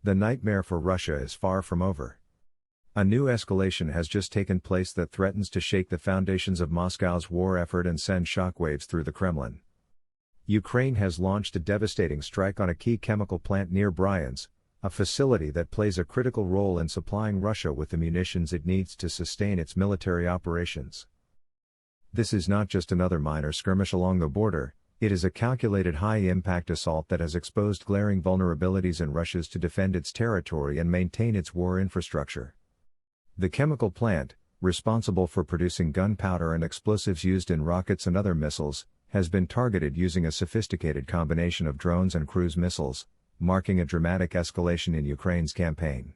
The nightmare for Russia is far from over. A new escalation has just taken place that threatens to shake the foundations of Moscow's war effort and send shockwaves through the Kremlin. Ukraine has launched a devastating strike on a key chemical plant near Bryans, a facility that plays a critical role in supplying Russia with the munitions it needs to sustain its military operations. This is not just another minor skirmish along the border, it is a calculated high-impact assault that has exposed glaring vulnerabilities in Russia's to defend its territory and maintain its war infrastructure. The chemical plant, responsible for producing gunpowder and explosives used in rockets and other missiles, has been targeted using a sophisticated combination of drones and cruise missiles, marking a dramatic escalation in Ukraine's campaign.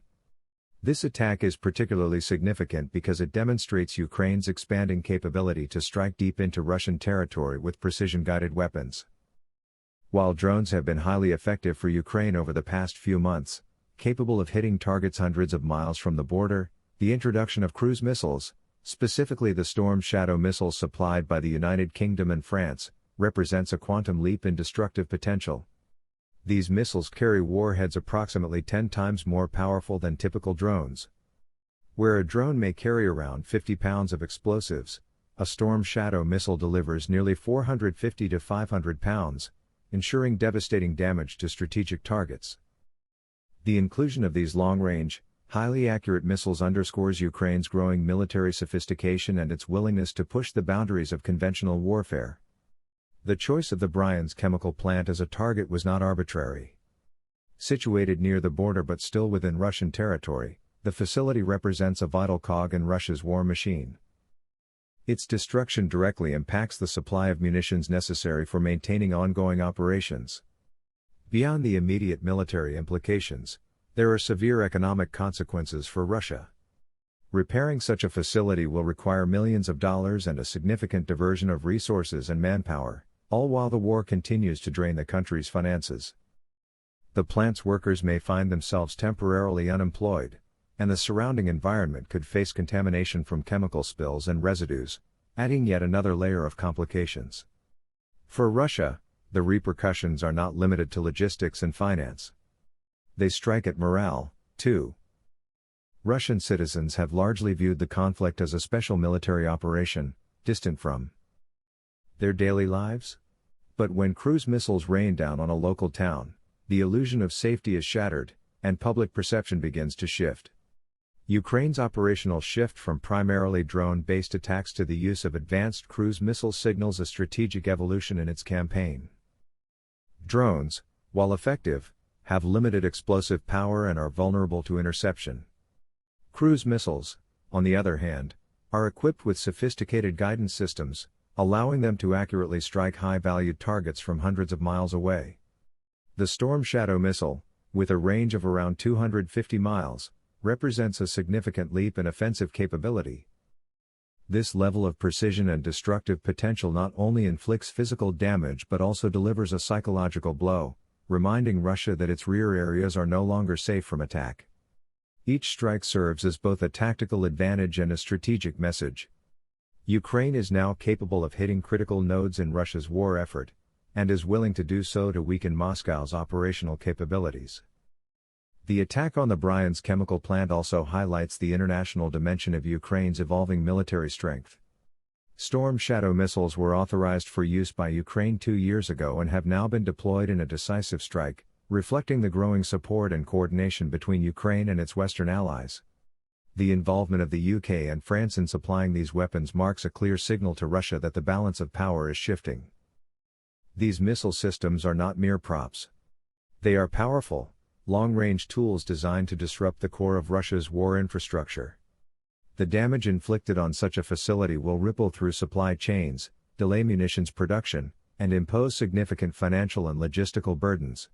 This attack is particularly significant because it demonstrates Ukraine's expanding capability to strike deep into Russian territory with precision-guided weapons. While drones have been highly effective for Ukraine over the past few months, capable of hitting targets hundreds of miles from the border, the introduction of cruise missiles, specifically the Storm Shadow missiles supplied by the United Kingdom and France, represents a quantum leap in destructive potential. These missiles carry warheads approximately 10 times more powerful than typical drones. Where a drone may carry around 50 pounds of explosives, a Storm Shadow missile delivers nearly 450 to 500 pounds, ensuring devastating damage to strategic targets. The inclusion of these long-range, highly accurate missiles underscores Ukraine's growing military sophistication and its willingness to push the boundaries of conventional warfare. The choice of the Bryans chemical plant as a target was not arbitrary. Situated near the border but still within Russian territory, the facility represents a vital cog in Russia's war machine. Its destruction directly impacts the supply of munitions necessary for maintaining ongoing operations. Beyond the immediate military implications, there are severe economic consequences for Russia. Repairing such a facility will require millions of dollars and a significant diversion of resources and manpower, all while the war continues to drain the country's finances. The plant's workers may find themselves temporarily unemployed, and the surrounding environment could face contamination from chemical spills and residues, adding yet another layer of complications. For Russia, the repercussions are not limited to logistics and finance. They strike at morale, too. Russian citizens have largely viewed the conflict as a special military operation, distant from their daily lives. But when cruise missiles rain down on a local town, the illusion of safety is shattered, and public perception begins to shift. Ukraine's operational shift from primarily drone-based attacks to the use of advanced cruise missiles signals a strategic evolution in its campaign. Drones, while effective, have limited explosive power and are vulnerable to interception. Cruise missiles, on the other hand, are equipped with sophisticated guidance systems, allowing them to accurately strike high-valued targets from hundreds of miles away. The Storm Shadow missile, with a range of around 250 miles, represents a significant leap in offensive capability. This level of precision and destructive potential not only inflicts physical damage but also delivers a psychological blow, reminding Russia that its rear areas are no longer safe from attack. Each strike serves as both a tactical advantage and a strategic message. Ukraine is now capable of hitting critical nodes in Russia's war effort, and is willing to do so to weaken Moscow's operational capabilities. The attack on the Bryans chemical plant also highlights the international dimension of Ukraine's evolving military strength. Storm Shadow missiles were authorized for use by Ukraine 2 years ago and have now been deployed in a decisive strike, reflecting the growing support and coordination between Ukraine and its Western allies. The involvement of the UK and France in supplying these weapons marks a clear signal to Russia that the balance of power is shifting. These missile systems are not mere props. They are powerful, long-range tools designed to disrupt the core of Russia's war infrastructure. The damage inflicted on such a facility will ripple through supply chains, delay munitions production, and impose significant financial and logistical burdens.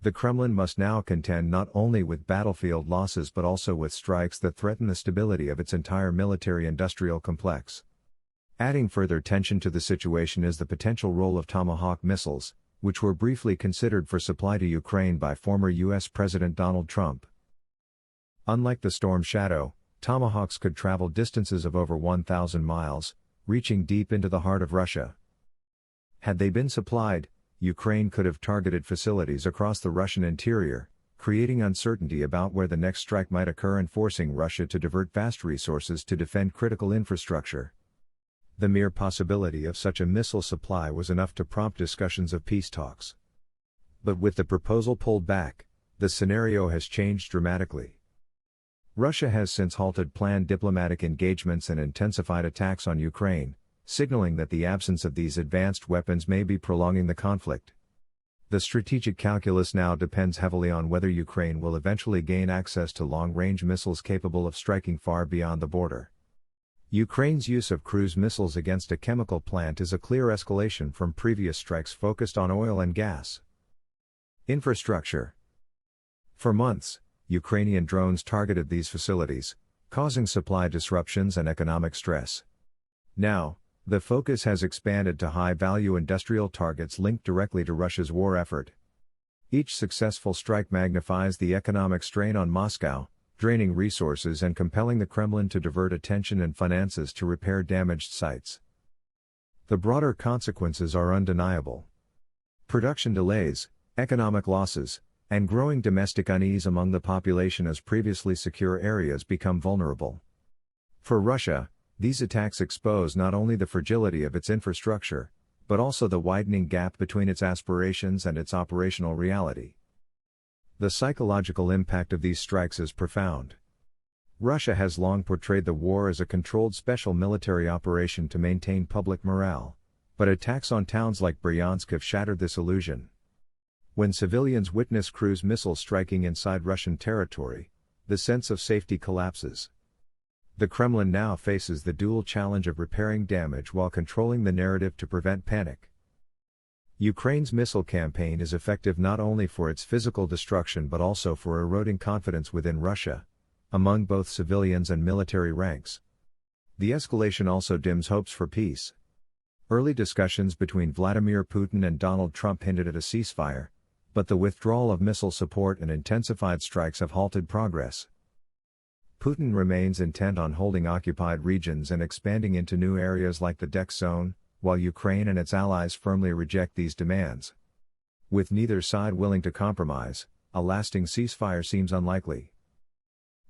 The Kremlin must now contend not only with battlefield losses but also with strikes that threaten the stability of its entire military-industrial complex. Adding further tension to the situation is the potential role of Tomahawk missiles, which were briefly considered for supply to Ukraine by former U.S. President Donald Trump. Unlike the Storm Shadow, Tomahawks could travel distances of over 1,000 miles, reaching deep into the heart of Russia. Had they been supplied, Ukraine could have targeted facilities across the Russian interior, creating uncertainty about where the next strike might occur and forcing Russia to divert vast resources to defend critical infrastructure. The mere possibility of such a missile supply was enough to prompt discussions of peace talks. But with the proposal pulled back, the scenario has changed dramatically. Russia has since halted planned diplomatic engagements and intensified attacks on Ukraine, signaling that the absence of these advanced weapons may be prolonging the conflict. The strategic calculus now depends heavily on whether Ukraine will eventually gain access to long-range missiles capable of striking far beyond the border. Ukraine's use of cruise missiles against a chemical plant is a clear escalation from previous strikes focused on oil and gas. Infrastructure. For months, Ukrainian drones targeted these facilities, causing supply disruptions and economic stress. Now, the focus has expanded to high-value industrial targets linked directly to Russia's war effort. Each successful strike magnifies the economic strain on Moscow, draining resources and compelling the Kremlin to divert attention and finances to repair damaged sites. The broader consequences are undeniable. Production delays, economic losses, and growing domestic unease among the population as previously secure areas become vulnerable. For Russia, these attacks expose not only the fragility of its infrastructure, but also the widening gap between its aspirations and its operational reality. The psychological impact of these strikes is profound. Russia has long portrayed the war as a controlled special military operation to maintain public morale, but attacks on towns like Bryansk have shattered this illusion. When civilians witness cruise missiles striking inside Russian territory, the sense of safety collapses. The Kremlin now faces the dual challenge of repairing damage while controlling the narrative to prevent panic. Ukraine's missile campaign is effective not only for its physical destruction but also for eroding confidence within Russia, among both civilians and military ranks. The escalation also dims hopes for peace. Early discussions between Vladimir Putin and Donald Trump hinted at a ceasefire, but the withdrawal of missile support and intensified strikes have halted progress. Putin remains intent on holding occupied regions and expanding into new areas like the Dex Zone, while Ukraine and its allies firmly reject these demands. With neither side willing to compromise, a lasting ceasefire seems unlikely.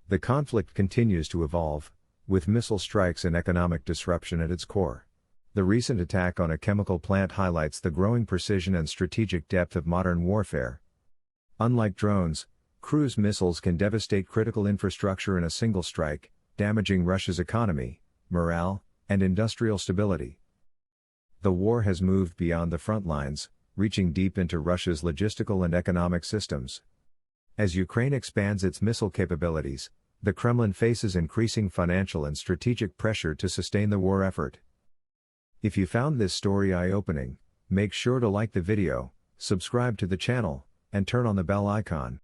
The conflict continues to evolve, with missile strikes and economic disruption at its core. The recent attack on a chemical plant highlights the growing precision and strategic depth of modern warfare. Unlike drones, cruise missiles can devastate critical infrastructure in a single strike, damaging Russia's economy, morale, and industrial stability. The war has moved beyond the front lines, reaching deep into Russia's logistical and economic systems. As Ukraine expands its missile capabilities, the Kremlin faces increasing financial and strategic pressure to sustain the war effort. If you found this story eye-opening, make sure to like the video, subscribe to the channel, and turn on the bell icon.